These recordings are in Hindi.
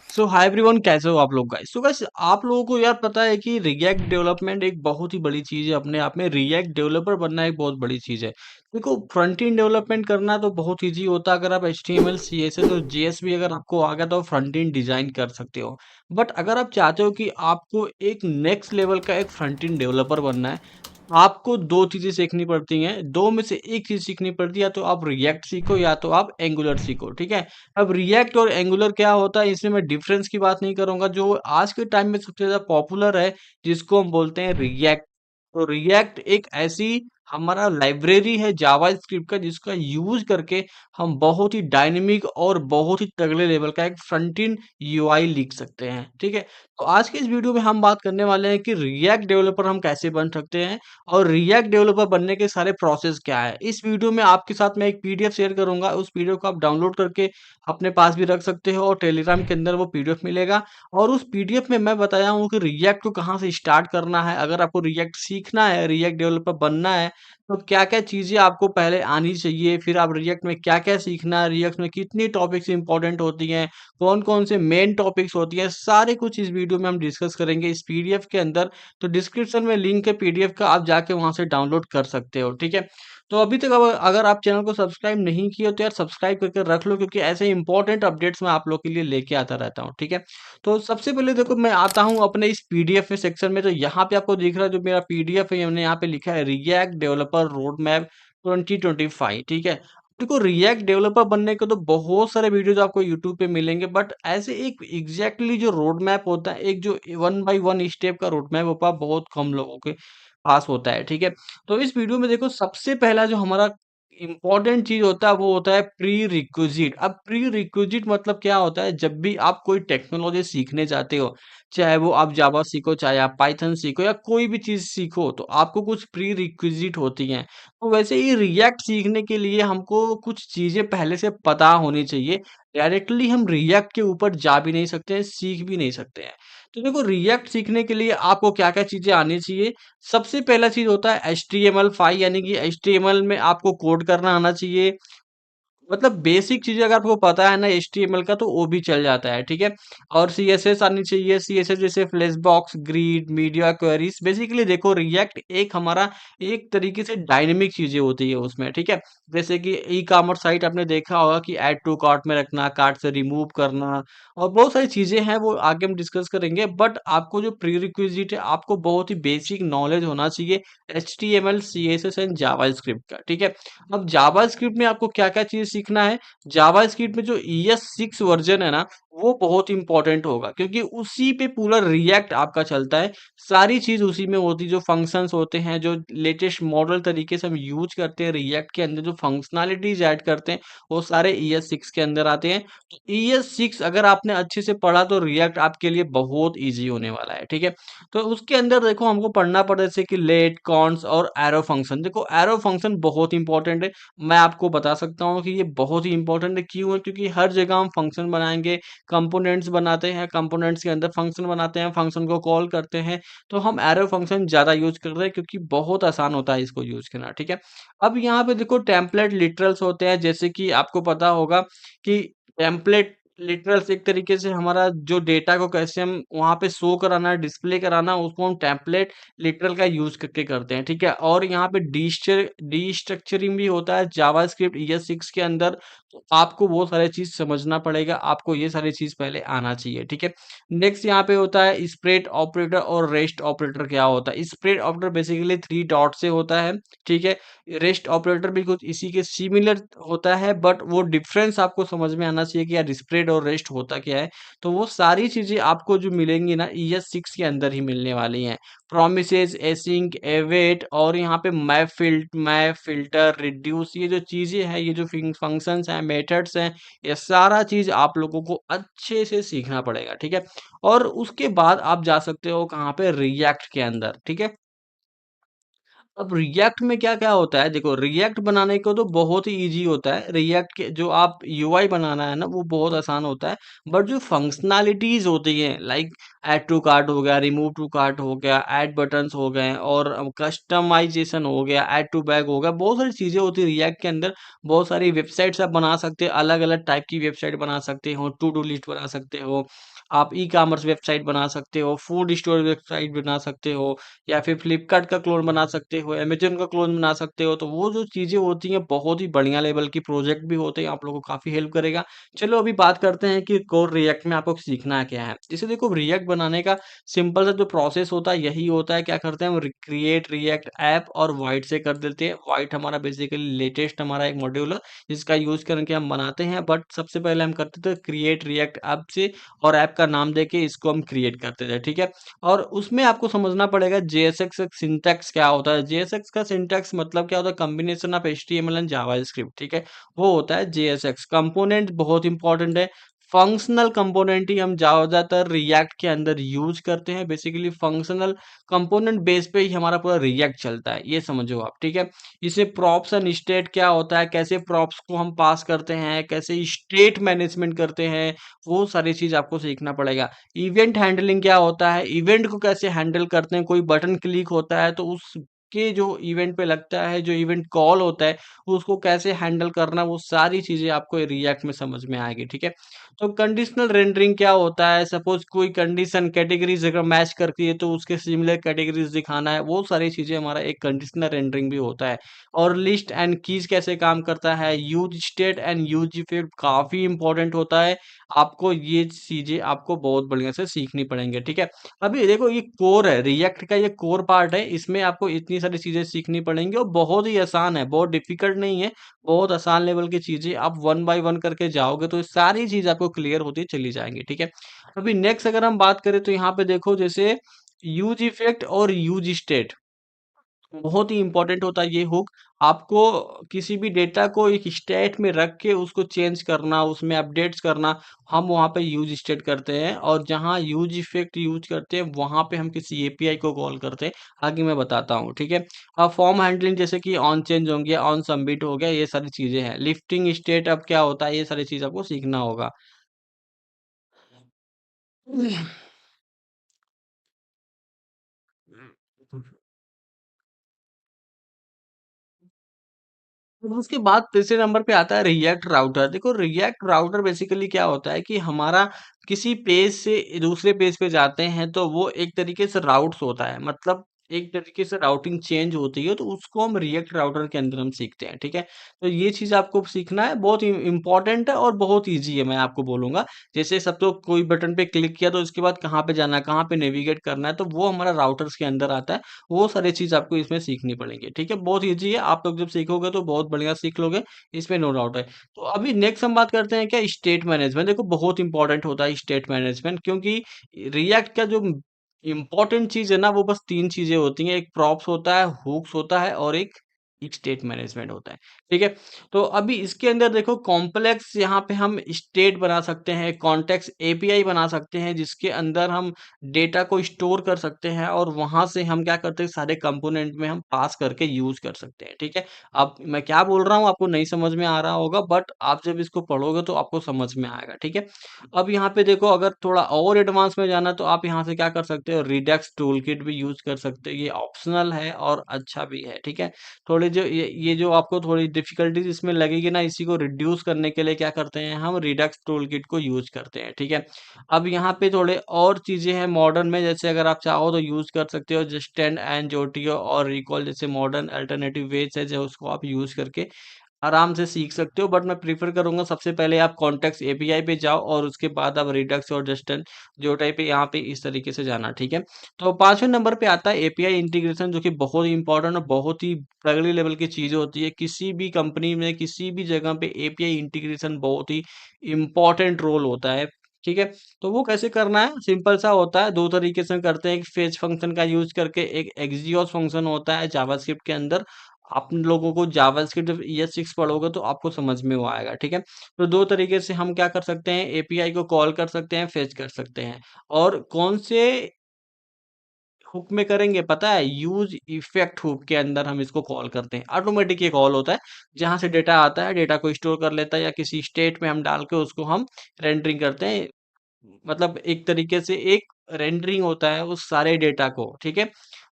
सो हाय एवरीवन, कैसे हो आप लोग गाइस। सो गाइस, आप लोगों को यार पता है कि रिएक्ट डेवलपमेंट एक बहुत ही बड़ी चीज़ है। अपने आप में रिएक्ट डेवलपर बनना एक बहुत बड़ी चीज़ है। देखो, फ्रंट एंड डेवलपमेंट करना तो बहुत ईजी होता है। अगर आप एचटीएमएल सीएसएस और जेएस भी अगर आपको आ गया तो फ्रंट एंड डिजाइन कर सकते हो। बट अगर आप चाहते हो कि आपको एक नेक्स्ट लेवल का एक फ्रंट एंड डेवलपर बनना है, आपको 2 चीज़ें सीखनी पड़ती हैं, 2 में से 1 चीज़ सीखनी पड़ती है। या तो आप रिएक्ट सीखो या तो आप एंगुलर सीखो, ठीक है? अब रिएक्ट और एंगुलर क्या होता है, इसमें मैं डिफरेंस की बात नहीं करूँगा। जो आज के टाइम में सबसे ज़्यादा पॉपुलर है, जिसको हम बोलते हैं रिएक्ट। तो रिएक्ट एक ऐसी हमारा लाइब्रेरी है जावास्क्रिप्ट का, जिसका यूज़ करके हम बहुत ही डायनामिक और बहुत ही तगड़े लेवल का एक फ्रंट एंड यूआई लिख सकते हैं, ठीक है? तो आज के इस वीडियो में हम बात करने वाले हैं कि रिएक्ट डेवलपर हम कैसे बन सकते हैं और रिएक्ट डेवलपर बनने के सारे प्रोसेस क्या है। इस वीडियो में आपके साथ मैं एक पीडीएफ शेयर करूंगा, उस पीडीएफ को आप डाउनलोड करके अपने पास भी रख सकते हो और टेलीग्राम के अंदर वो पीडीएफ मिलेगा। और उस पीडीएफ में मैं बताया हूँ कि रिएक्ट को कहाँ से स्टार्ट करना है। अगर आपको रिएक्ट सीखना है, रिएक्ट डेवलपर बनना है, तो क्या क्या चीजें आपको पहले आनी चाहिए, फिर आप रिएक्ट में क्या क्या सीखना है, रिएक्ट में कितनी टॉपिक्स इंपॉर्टेंट होती हैं, कौन कौन से मेन टॉपिक्स होती हैं, सारे कुछ इस वीडियो में हम डिस्कस करेंगे इस पीडीएफ के अंदर। तो डिस्क्रिप्शन में लिंक है पीडीएफ का, आप जाके वहां से डाउनलोड कर सकते हो, ठीक है? तो अभी तक अगर आप चैनल को सब्सक्राइब नहीं किए तो यार सब्सक्राइब करके रख लो, क्योंकि ऐसे इंपॉर्टेंट अपडेट्स मैं आप लोग के लिए लेके आता रहता हूँ, ठीक है? तो सबसे पहले देखो, मैं आता हूँ अपने इस पीडीएफ में सेक्शन में। तो यहाँ पे आपको दिख रहा है जो मेरा पीडीएफ है, हमने यहाँ पे लिखा है रिएक्ट डेवलपर रोड मैप 2025, ठीक है? देखो, रिएक्ट डेवलपर बनने के तो बहुत सारे वीडियोस आपको यूट्यूब पे मिलेंगे, बट ऐसे एक एग्जैक्टली जो रोड मैप होता है, एक जो वन बाय वन स्टेप का रोड मैप होता है, बहुत कम लोगों के पास होता है, ठीक है? तो इस वीडियो में देखो, सबसे पहला जो हमारा इम्पोर्टेंट चीज होता है वो होता है प्री रिक्विजिट। अब प्री रिक्विजिट मतलब क्या होता है, जब भी आप कोई टेक्नोलॉजी सीखने जाते हो, चाहे वो आप जावा सीखो, चाहे आप पाइथन सीखो या कोई भी चीज सीखो, तो आपको कुछ प्री रिक्विजिट होती हैं। तो वैसे ही रिएक्ट सीखने के लिए हमको कुछ चीजें पहले से पता होनी चाहिए। डायरेक्टली हम रिएक्ट के ऊपर जा भी नहीं सकते हैं, सीख भी नहीं सकते हैं। तो देखो, रिएक्ट सीखने के लिए आपको क्या क्या चीजें आनी चाहिए। सबसे पहला चीज होता है HTML5, यानी कि HTML में आपको कोड करना आना चाहिए। मतलब बेसिक चीजें अगर आपको पता है ना HTML का, तो वो भी चल जाता है, ठीक है? और CSS आनी चाहिए। CSS जैसे flash box, grid, media queries. Basically देखो, रिएक्ट एक हमारा एक तरीके से डायनेमिक चीजें होती है उसमें, ठीक है? जैसे कि ई कॉमर्स साइट आपने देखा होगा कि ऐड टू कार्ट में रखना, कार्ट से रिमूव करना, और बहुत सारी चीजें हैं, वो आगे हम डिस्कस करेंगे। बट आपको जो प्री रिक्विजिट है, आपको बहुत ही बेसिक नॉलेज होना चाहिए HTML, CSS एंड जावास्क्रिप्ट का, ठीक है? अब जावास्क्रिप्ट में आपको क्या-क्या चीज़ सीखना है। जावास्क्रिप्ट में जो ES6 वर्जन है ना, वो बहुत इंपॉर्टेंट होगा, क्योंकि उसी पे पूरा रिएक्ट आपका चलता है। सारी चीज़ उसी में होती है, जो फंक्शंस होते हैं, जो लेटेस्ट मॉडल तरीके से हम यूज़ करते हैं रिएक्ट के अंदर, जो फंक्शनैलिटीज़ ऐड करते हैं, वो सारे ES6 के अंदर आते हैं। तो ES6 अगर आपने अच्छे से पढ़ा तो रिएक्ट आपके लिए बहुत ईज़ी होने वाला है, ठीक है? तो उसके अंदर देखो, हमको पढ़ना पड़ता है जैसे कि लेट, कॉन्स और एरो फंक्शन। देखो, एरो फंक्शन बहुत इंपॉर्टेंट है। मैं आपको बता सकता हूँ कि ये बहुत ही इंपॉर्टेंट है। क्यों है? क्योंकि हर जगह हम फंक्शन बनाएंगे, कंपोनेंट्स बनाते हैं, कंपोनेंट्स के अंदर फंक्शन बनाते हैं, फंक्शन को कॉल करते हैं। तो हम एरो फंक्शन ज़्यादा यूज कर रहे हैं, क्योंकि बहुत आसान होता है इसको यूज करना, ठीक है? अब यहाँ पे देखो, टेम्पलेट लिटरल्स होते हैं। जैसे कि आपको पता होगा कि टेम्पलेट लिटरल्स एक तरीके से हमारा जो डेटा को कैसे हम वहाँ पे शो कराना है, डिस्प्ले कराना, उसको हम टेम्पलेट लिटरल का यूज करके करते हैं, ठीक है? और यहाँ पे डीस्ट्रक्चरिंग भी होता है जावास्क्रिप्ट ES6 के अंदर। तो आपको वो सारी चीज समझना पड़ेगा, आपको ये सारी चीज पहले आना चाहिए, ठीक है? नेक्स्ट यहाँ पे होता है स्प्रेड ऑपरेटर और रेस्ट ऑपरेटर। क्या होता है स्प्रेड ऑपरेटर? बेसिकली 3 डॉट से होता है, ठीक है? रेस्ट ऑपरेटर भी कुछ इसी के सिमिलर होता है, बट वो डिफरेंस आपको समझ में आना चाहिए कि यार स्प्रेड और रेस्ट होता क्या है। तो वो सारी चीजें आपको जो मिलेंगी ना ES6 के अंदर ही मिलने वाली हैं। प्रोमिसेस, एसिंक, एवेट, और यहाँ पे मैप फिल्टर, रिड्यूस, ये जो चीजें हैं, ये जो फंक्शंस हैं, मेथड्स हैं, ये सारा चीज आप लोगों को अच्छे से सीखना पड़ेगा, ठीक है? और उसके बाद आप जा सकते हो कहाँ पे, रिएक्ट के अंदर, ठीक है? अब रिएक्ट में क्या-क्या होता है, देखो रिएक्ट बनाने को तो बहुत ही ईज़ी होता है। रिएक्ट के जो आप यूआई बनाना है ना, वो बहुत आसान होता है। बट जो फंक्शनैलिटीज़ होती हैं, लाइक ऐड टू कार्ट हो गया, रिमूव टू कार्ट हो गया, ऐड बटन्स हो गए और कस्टमाइज़ेशन हो गया, ऐड टू बैग हो गया, बहुत सारी चीज़ें होती हैं रिएक्ट के अंदर। बहुत सारी वेबसाइट्स आप बना सकते हैं, अलग-अलग टाइप की वेबसाइट बना सकते हो, टू डू लिस्ट बना सकते हो, आप ई-कॉमर्स वेबसाइट बना सकते हो, फूड स्टोर वेबसाइट बना सकते हो, या फिर फ्लिपकार्ट का क्लोन बना सकते हो, अमेज़न का क्लोन बना सकते हो, तो वो जो चीज़ें होती हैं बहुत ही बढ़िया लेवल की प्रोजेक्ट भी होते हैं, आप लोगों को काफ़ी हेल्प करेगा। चलो अभी बात करते हैं कि कोर रिएक्ट में आपको सीखना क्या है? जैसे देखो रिएक्ट बनाने का सिंपल सा जो प्रोसेस होता है यही होता है, क्या करते हैं हम क्रिएट रिएक्ट ऐप और वाइट से कर देते हैं। वाइट हमारा बेसिकली लेटेस्ट हमारा एक मॉड्यूल है, जिसका यूज़ करके हम बनाते हैं, बट सबसे पहले हम करते थे क्रिएट रिएक्ट ऐप से और ऐप का नाम देके इसको हम क्रिएट करते थे, ठीक है? और उसमें आपको समझना पड़ेगा जेएसएक्स का सिंटैक्स क्या होता है। जेएसएक्स का सिंटैक्स मतलब क्या होता है, combination of HTML and JavaScript, ठीक है? वो होता है जेएसएक्स। कंपोनेंट बहुत इंपॉर्टेंट है। फंक्शनल कंपोनेंट ही हम ज़्यादातर रिएक्ट के अंदर यूज़ करते हैं। बेसिकली फंक्शनल कंपोनेंट बेस पे ही हमारा पूरा रिएक्ट चलता है, ये समझो आप, ठीक है? इसमें प्रॉप्स एंड स्टेट क्या होता है, कैसे प्रॉप्स को हम पास करते हैं, कैसे स्टेट मैनेजमेंट करते हैं, वो सारी चीज़ आपको सीखना पड़ेगा। इवेंट हैंडलिंग क्या होता है, इवेंट को कैसे हैंडल करते हैं, कोई बटन क्लिक होता है तो उसके जो इवेंट पे लगता है, जो इवेंट कॉल होता है, उसको कैसे हैंडल करना, वो सारी चीज़ें आपको रिएक्ट में समझ में आएगी, ठीक है? तो कंडीशनल रेंडरिंग क्या होता है, सपोज़ कोई कंडीशन कैटेगरीज़ अगर मैच करती है तो उसके सिमिलर कैटेगरीज़ दिखाना है, वो सारी चीज़ें हमारा एक कंडीशनल रेंडरिंग भी होता है। और लिस्ट एंड कीज़ कैसे काम करता है, use state and use effect काफ़ी इंपॉर्टेंट होता है। आपको ये चीज़ें आपको बहुत बढ़िया से सीखनी पड़ेंगी, ठीक है? अभी देखो ये कोर है, रिएक्ट का ये कोर पार्ट है, इसमें आपको इतनी सारी चीज़ें सीखनी पड़ेंगी और बहुत ही आसान है, बहुत डिफ़िकल्ट नहीं है, बहुत आसान लेवल की चीज़ें आप वन बाय वन करके जाओगे तो ये सारी चीज़ आपको क्लियर होती चली जाएँगी, ठीक है? अभी नेक्स्ट अगर हम बात करें तो यहाँ पे देखो जैसे यूज़ इफेक्ट और यूज़ स्टेट बहुत ही इम्पोर्टेंट होता है ये हुक। आपको किसी भी डेटा को एक स्टेट में रख के उसको चेंज करना, उसमें अपडेट्स करना, हम वहाँ पे यूज़ स्टेट करते हैं और जहाँ यूज़ इफ़ेक्ट यूज़ करते हैं, वहाँ पे हम किसी एपीआई को कॉल करते हैं। आगे मैं बताता हूँ, ठीक है? अब फॉर्म हैंडलिंग जैसे कि ऑन चेंज हो गया, ऑन सबमिट हो गया, ये सारी चीज़ें हैं। लिफ्टिंग स्टेट अब क्या होता है, ये सारी चीज़ आपको सीखना होगा। अब उसके बाद तीसरे नंबर पे आता है रिएक्ट राउटर। देखो रिएक्ट राउटर बेसिकली क्या होता है कि हमारा किसी पेज से दूसरे पेज पे जाते हैं तो वो एक तरीके से राउट्स होता है। मतलब एक तरीके से राउटिंग चेंज होती है तो उसको हम रिएक्ट राउटर के अंदर हम सीखते हैं, ठीक है? तो ये चीज़ आपको सीखना है, बहुत इम्पोर्टेंट है और बहुत ईज़ी है मैं आपको बोलूँगा। जैसे सब तो कोई बटन पे क्लिक किया तो उसके बाद कहाँ पे जाना है, कहाँ पे नेविगेट करना है, तो वो हमारा राउटर्स के अंदर आता है। वो सारी चीज़ आपको इसमें सीखनी पड़ेंगी, ठीक है? बहुत ईज़ी है, आप लोग जब सीखोगे तो बहुत बढ़िया सीख लोगे, इसमें नो डाउट है। तो अभी नेक्स्ट हम बात करते हैं क्या स्टेट मैनेजमेंट देखो बहुत इंपॉर्टेंट होता है स्टेट मैनेजमेंट क्योंकि रिएक्ट का जो इम्पोर्टेंट चीज़ है ना वो बस 3 चीज़ें होती हैं, एक प्रॉप्स होता है, हुक्स होता है और एक स्टेट मैनेजमेंट होता है, ठीक है? तो अभी इसके अंदर देखो कॉम्प्लेक्स यहाँ पे हम स्टेट बना सकते हैं, कॉन्टेक्स्ट एपीआई बना सकते हैं जिसके अंदर हम डेटा को स्टोर कर सकते हैं और वहाँ से हम क्या करते हैं सारे कंपोनेंट में हम पास करके यूज़ कर सकते हैं, ठीक है? अब मैं क्या बोल रहा हूँ आपको नहीं समझ में आ रहा होगा बट आप जब इसको पढ़ोगे तो आपको समझ में आएगा, ठीक है? अब यहाँ पे देखो अगर थोड़ा और एडवांस में जाना तो आप यहाँ से क्या कर सकते हो रिडक्स टूलकिट भी यूज़ कर सकते हो, ये ऑप्शनल है और अच्छा भी है, ठीक है? थोड़े जो ये जो आपको थोड़ी डिफ़िकल्टीज़ इसमें लगेगी ना इसी को रिड्यूस करने के लिए क्या करते हैं हम रिडक्स टूलकिट को यूज़ करते हैं, ठीक है? अब यहाँ पे थोड़े और चीज़ें हैं मॉडर्न में जैसे अगर आप चाहो तो यूज़ कर सकते हो जस्टेंड एंड जोटियो और रिकॉल जैसे मॉडर्न अल्टरनेटिव वेज है जो उसको आप यूज़ करके आराम से सीख सकते हो बट मैं प्रेफ़र करूँगा सबसे पहले आप कॉन्टेक्स्ट एपीआई पे जाओ और उसके बाद आप रिडक्स और जस्टिन जोटाई पे यहाँ पे इस तरीके से जाना, ठीक है? तो 5वें नंबर पे आता है एपीआई इंटीग्रेशन जो कि बहुत ही इम्पोर्टेंट और बहुत ही अगली लेवल की चीज़ होती है। किसी भी कंपनी में, किसी भी जगह पे एपीआई इंटीग्रेशन बहुत ही इम्पोर्टेंट रोल होता है, ठीक है? तो वो कैसे करना है? सिंपल सा होता है, 2 तरीके से करते हैं। एक फेच फंक्शन का यूज़ करके एक एक्सियोस फंक्शन होता है जावास्क्रिप्ट के अंदर आप लोगों को जावास्क्रिप्ट जब ईएस6 पढ़ोगे तो आपको समझ में वो आएगा, ठीक है? तो 2 तरीके से हम क्या कर सकते हैं, एपीआई को कॉल कर सकते हैं, फेच कर सकते हैं और कौन से हुक में करेंगे पता है, यूज इफेक्ट हुक के अंदर हम इसको कॉल करते हैं। ऑटोमेटिक ये कॉल होता है, जहाँ से डेटा आता है, डेटा को स्टोर कर लेता है या किसी स्टेट में हम डाल के उसको हम रेंडरिंग करते हैं। मतलब एक तरीके से एक रेंडरिंग होता है उस सारे डेटा को, ठीक है?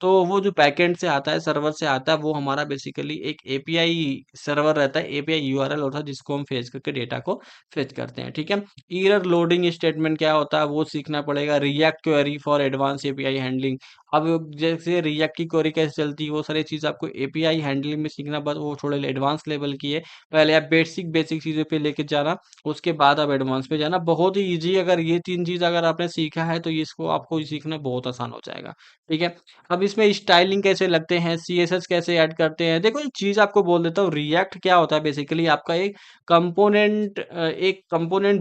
तो वो जो बैकएंड से आता है, सर्वर से आता है, वो हमारा बेसिकली एक एपीआई सर्वर रहता है, एपीआई यूआरएल होता है जिसको हम फेच करके डेटा को फेच करते हैं, ठीक है? एरर लोडिंग स्टेटमेंट क्या होता है वो सीखना पड़ेगा, react query for advance API handling. अब जैसे रिएक्ट की क्वेरी कैसे चलती है, वो सारी चीज़ आपको एपीआई हैंडलिंग में सीखना, बस वो थोड़े एडवांस लेवल की है। पहले आप बेसिक बेसिक चीज़ों पे लेके जाना, उसके बाद आप एडवांस में जाना। बहुत ही ईज़ी, अगर ये 3 चीज़ अगर आपने सीखा है तो इसको आपको सीखना बहुत आसान हो जाएगा, ठीक है? अब इसमें स्टाइलिंग कैसे लगते हैं, सीएसएस कैसे ऐड करते हैं? देखो एक चीज़ आपको बोल देता हूँ, रिएक्ट क्या होता है बेसिकली आपका एक कंपोनेंट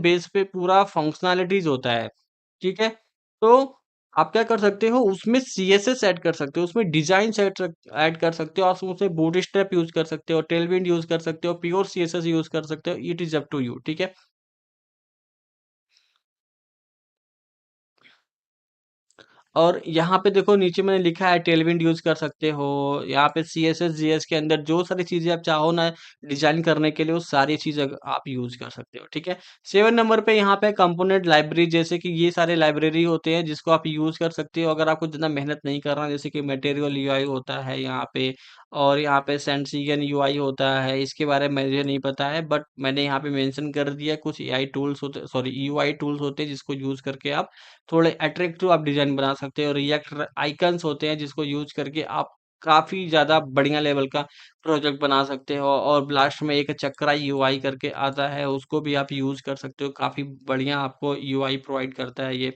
बेस पे पूरा फंक्शनैलिटीज़ होता है, ठीक है? तो आप क्या कर सकते हो, उसमें सीएसएस ऐड कर सकते हो, उसमें डिज़ाइन ऐड कर सकते हो, आप उसमें बूटस्ट्रैप यूज़ कर सकते हो, टेलविंड यूज़ कर सकते हो, प्योर सीएसएस यूज़ कर सकते हो, it is up to you, ठीक है? और यहाँ पे देखो नीचे मैंने लिखा है टेलविंड यूज़ कर सकते हो, यहाँ पे सीएसएस, जीएस के अंदर जो सारी चीज़ें आप चाहो ना डिज़ाइन करने के लिए, वो सारी चीज़ आप यूज़ कर सकते हो, ठीक है? 7 नंबर पे यहाँ पे कंपोनेंट लाइब्रेरी, जैसे कि ये सारे लाइब्रेरी होते हैं जिसको आप यूज़ कर सकते हो अगर आपको ज़्यादा मेहनत नहीं करना, जैसे कि मटेरियल यूआई होता है यहाँ पे, और यहाँ पे सेंसिगन यूआई होता है, इसके बारे में मुझे नहीं पता है, बट मैंने यहाँ पे मेंशन कर दिया। कुछ एआई टूल्स होते, सॉरी यूआई टूल्स होते हैं जिसको यूज़ करके आप थोड़े अट्रैक्टिव आप डिज़ाइन बना सकते हो। रिएक्ट आइकन्स होते हैं जिसको यूज़ करके आप काफ़ी ज़्यादा बढ़िया लेवल का प्रोजेक्ट बना सकते हो, और लास्ट में एक चक्रा यूआई करके आता है, उसको भी आप यूज़ कर सकते हो। काफ़ी बढ़िया आपको यूआई प्रोवाइड करता है ये।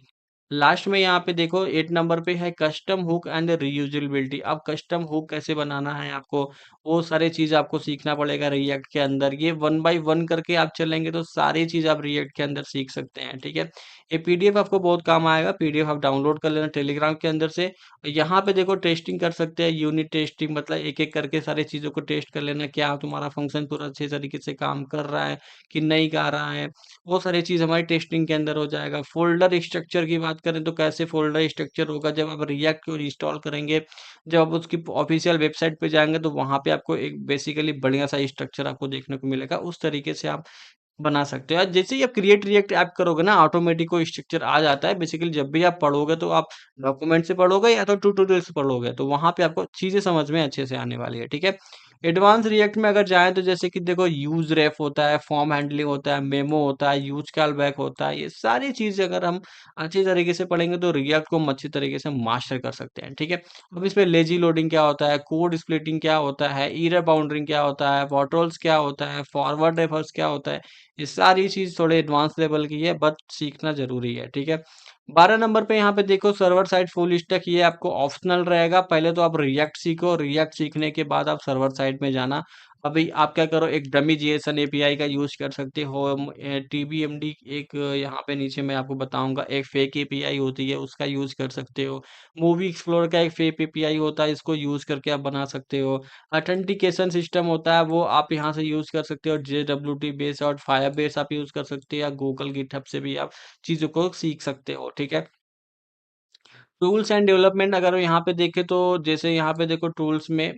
लास्ट में यहाँ पे देखो 8 नंबर पे है कस्टम हुक एंड रीयूजेबिलिटी। अब कस्टम हुक कैसे बनाना है आपको, वो सारी चीज़ आपको सीखना पड़ेगा रिएक्ट के अंदर। ये वन बाय वन करके आप चलेंगे तो सारी चीज़ आप रिएक्ट के अंदर सीख सकते हैं, ठीक है? ये पीडीएफ आपको बहुत काम आएगा, पीडीएफ आप डाउनलोड कर लेना टेलीग्राम के अंदर से। यहाँ पे देखो टेस्टिंग कर सकते हैं, यूनिट टेस्टिंग, मतलब एक-एक करके सारी चीज़ों को टेस्ट कर लेना, क्या तुम्हारा फंक्शन पूरा अच्छे तरीके से काम कर रहा है कि नहीं कर रहा है। वो सारी चीज़ हमारी टेस्टिंग के अंदर हो जाएगा। फ़ोल्डर स्ट्रक्चर की बात करें तो कैसे फ़ोल्डर स्ट्रक्चर होगा जब आप रिएक्ट को इंस्टॉल करेंगे, जब आप उसकी ऑफ़िशियल वेबसाइट पे जाएँगे तो वहाँ पे आपको एक बेसिकली बढ़िया-सा स्ट्रक्चर आपको देखने को मिलेगा। उस तरीके से आप बना सकते हो। जैसे ही आप क्रिएट रिएक्ट ऐप करोगे ना, ऑटोमेटिक वो स्ट्रक्चर आ जाता है। बेसिकली जब भी आप पढ़ोगे तो आप डॉक्यूमेंट से पढ़ोगे या तो ट्यूटोरियल से पढ़ोगे, तो वहाँ पे आपको चीज़ें समझ में अच्छे से आने वाली है, ठीक है? एडवांस रिएक्ट में अगर जाएँ तो जैसे कि देखो यूज़ रेफ होता है, फॉर्म हैंडलिंग होता है, मेमो होता है, यूज़ कॉल बैक होता है। ये सारी चीज़ें अगर हम अच्छी तरीके से पढ़ेंगे तो रिएक्ट को हम अच्छी तरीके से मास्टर कर सकते हैं, ठीक है? अब इसमें लेज़ी लोडिंग क्या होता है, कोड स्प्लिटिंग क्या होता है, एरर बाउंडरिंग क्या होता है, पोर्टल्स क्या होता है, फॉरवर्ड रेफर्स क्या होता है, ये सारी चीज़ थोड़े एडवांस लेवल की है, बट सीखना ज़रूरी है, ठीक है? 12 नंबर पे यहाँ पे देखो सर्वर साइड फुल स्टैक, ये आपको ऑप्शनल रहेगा। पहले तो आप रिएक्ट सीखो, रिएक्ट सीखने के बाद आप सर्वर साइड में जाना। अभी आप क्या करो, एक डमी जेएसएन एपीआई का यूज़ कर सकते हो। टीबीएमडी एक यहाँ पे नीचे मैं आपको बताऊँगा, एक फेक एपीआई होती है, उसका यूज़ कर सकते हो। मूवी एक्सप्लोरर का एक फेक एपीआई होता है, इसको यूज़ करके आप बना सकते हो। ऑथेंटिकेशन सिस्टम होता है, वो आप यहाँ से यूज़ कर सकते हो। जेडब्ल्यूटी बेस और फायरबेस आप यूज़ कर सकते हो, या गूगल गिटहब से भी आप चीज़ों को सीख सकते हो, ठीक है? टूल्स एंड डेवलपमेंट अगर यहाँ पे देखें तो जैसे यहाँ पे देखो टूल्स में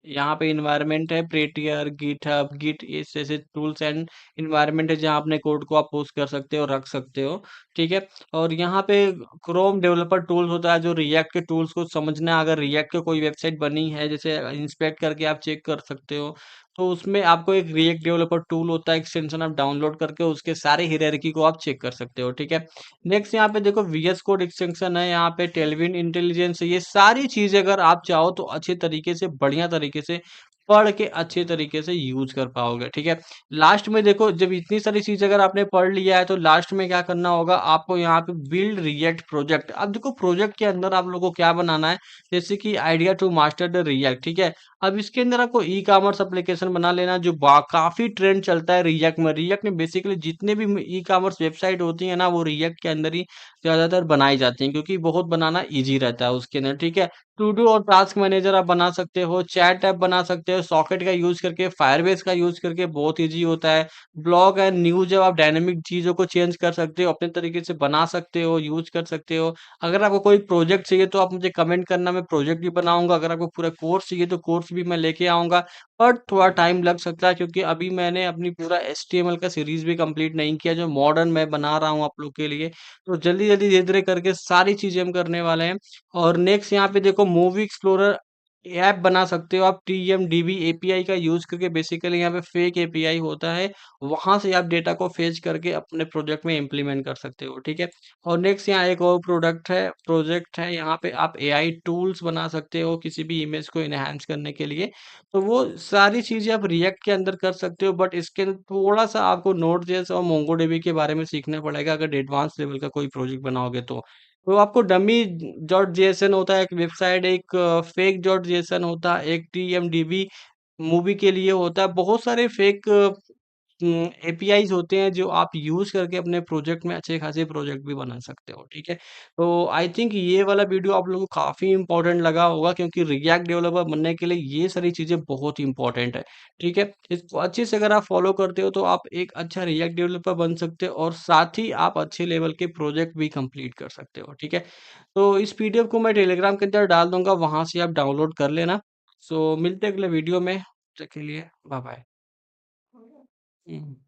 यहाँ पे इन्वायरमेंट है, प्रेटियर, गिटहब, गिट, इस जैसे टूल्स एंड इन्वायरमेंट है जहाँ अपने कोड को आप पोस्ट कर सकते हो, रख सकते हो, ठीक है? और यहाँ पे क्रोम डेवलपर टूल्स होता है जो रिएक्ट के टूल्स को समझना, अगर रिएक्ट की कोई वेबसाइट बनी है जैसे इंस्पेक्ट करके आप चेक कर सकते हो, तो उसमें आपको एक रिएक्ट डेवलपर टूल होता है, एक्सटेंशन आप डाउनलोड करके उसके सारे हायरार्की को आप चेक कर सकते हो, ठीक है? नेक्स्ट यहाँ पे देखो वीएस कोड एक्सटेंशन है, यहाँ पे टेलविन इंटेलिजेंस है, ये सारी चीज़ें अगर आप चाहो तो अच्छे तरीके से, बढ़िया तरीके से पढ़ के अच्छे तरीके से यूज़ कर पाओगे, ठीक है? लास्ट में देखो जब इतनी सारी चीज़ अगर आपने पढ़ लिया है तो लास्ट में क्या करना होगा आपको, यहाँ पे बिल्ड रिएक्ट प्रोजेक्ट। अब देखो प्रोजेक्ट के अंदर आप लोगों को क्या बनाना है, जैसे कि idea to master the react, ठीक है? अब इसके अंदर आपको ई-कॉमर्स एप्लीकेशन बना लेना जो काफ़ी ट्रेंड चलता है रिएक्ट में। रिएक्ट में बेसिकली जितने भी ई-कॉमर्स वेबसाइट होती है ना, वो रिएक्ट के अंदर ही ज़्यादातर बनाई जाती हैं क्योंकि बहुत बनाना ईज़ी रहता है उसके अंदर, ठीक है? टू डू और टास्क मैनेजर आप बना सकते हो, चैट ऐप बना सकते हो, सॉकेट का यूज़ करके, फायरबेस का यूज़ करके बहुत ईज़ी होता है। ब्लॉग एंड न्यूज़ जब आप डायनामिक चीज़ों को चेंज कर सकते हो, अपने तरीके से बना सकते हो, यूज़ कर सकते हो। अगर आपको कोई प्रोजेक्ट चाहिए तो आप मुझे कमेंट करना, मैं प्रोजेक्ट भी बनाऊँगा। अगर आपको पूरा कोर्स चाहिए तो कोर्स भी मैं लेके आऊँगा। बट थोड़ा टाइम लग सकता है क्योंकि अभी मैंने अपनी पूरा एचटीएमएल का सीरीज़ भी कंप्लीट नहीं किया, जो मॉडर्न मैं बना रहा हूँ आप लोग के लिए। तो जल्दी-जल्दी, धीरे-धीरे करके सारी चीज़ें हम करने वाले हैं। और नेक्स्ट यहाँ पे देखो, मूवी एक्सप्लोरर ऐप बना सकते हो आप, टीएमडीबी एपीआई का यूज़ करके। बेसिकली यहाँ पे फेक एपीआई होता है, वहाँ से आप डेटा को फेच करके अपने प्रोजेक्ट में इम्प्लीमेंट कर सकते हो, ठीक है? और नेक्स्ट यहाँ एक और प्रोजेक्ट है, यहाँ पे आप एआई टूल्स बना सकते हो किसी भी इमेज को एनहांस करने के लिए। तो वो सारी चीज़ें आप रिएक्ट के अंदर कर सकते हो, बट इसके अंदर थोड़ा-सा आपको नोड.जेएस और मोंगोडीबी के बारे में सीखना पड़ेगा अगर एडवांस लेवल का कोई प्रोजेक्ट बनाओगे तो। तो आपको डमी डॉट जेएसएन होता है एक वेबसाइट, एक फेक डॉट जेएसएन होता है, एक टीएमडीबी मूवी के लिए होता है। बहुत सारे फेक एपीआईज़ होते हैं जो आप यूज़ करके अपने प्रोजेक्ट में अच्छे खासे प्रोजेक्ट भी बना सकते हो, ठीक है? तो आई थिंक ये वाला वीडियो आप लोगों को काफ़ी इम्पोर्टेंट लगा होगा क्योंकि रिएक्ट डेवलपर बनने के लिए ये सारी चीज़ें बहुत ही इम्पोर्टेंट है, ठीक है? इसको अच्छे से अगर आप फॉलो करते हो तो आप एक अच्छा रिएक्ट डेवलपर बन सकते हो और साथ ही आप अच्छे लेवल के प्रोजेक्ट भी कंप्लीट कर सकते हो, ठीक है? तो इस पीडीएफ को मैं टेलीग्राम के अंदर डाल दूँगा, वहाँ से आप डाउनलोड कर लेना। सो मिलते हैं अगले वीडियो में, तब तक के लिए बाय बाय। हुँ।